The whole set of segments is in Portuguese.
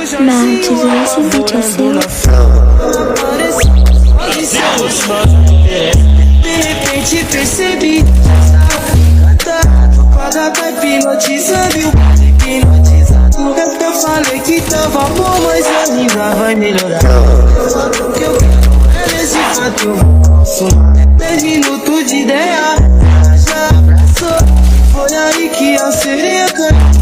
Mentes, esse beat é seu. De repente percebi quadra tá hipnotizando. Eu falei que tava bom, mas ainda vai melhorar. O que eu quero é nesse fato. 10 minutos de ideia, já abraçou. Foi aí que a sereia caiu.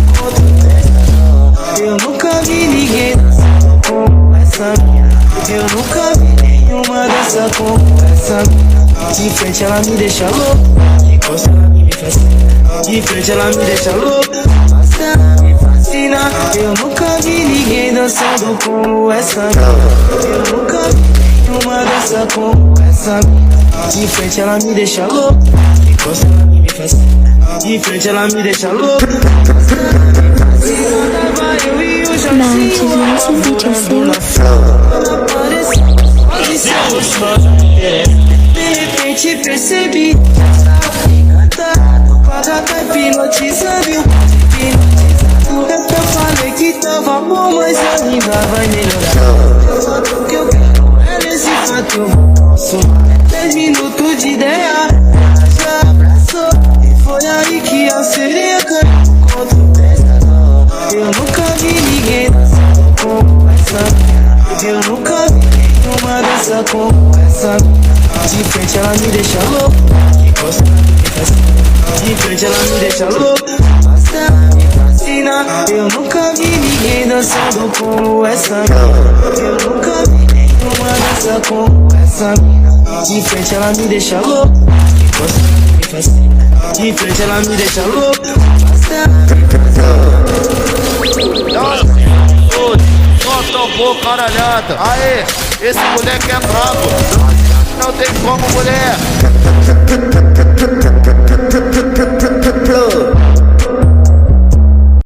Eu nunca vi ninguém dançando como essa mina. Eu nunca vi nenhuma dança como essa mina. De frente ela me deixa louco, de costa ela me fascina. De frente ela me deixa louco, ela me fascina. Eu nunca vi ninguém dançando como essa mina. Eu nunca vi nenhuma dança como essa mina. De frente ela me deixa louco, de costa ela me fascina. De frente ela me deixa louco. Mentes, esse beat é seu. De repente percebi quadra tá hipnotizando. Eu falei que tava bom, mas ainda vai melhorar. O que eu quero é nesse fato eu posso. 10 minutos de ideia, já abraçou. E foi aí que a sereia caiu. Eu nunca vi ninguém dançando como essa mina. Eu nunca vi nenhuma dança como essa mina. De frente ela me deixa louco, de costa ela me fascina. De frente ela me deixa louco, ela me fascina. Eu nunca vi ninguém dançando como essa mina. Eu nunca vi nenhuma dança como essa mina. De frente ela me deixa louco, de costa ela me fascina. De frente ela me deixa louco, ela me fascina. Solta um pouco, caralhada. Aê, esse moleque é brabo. Não tem como, mulher.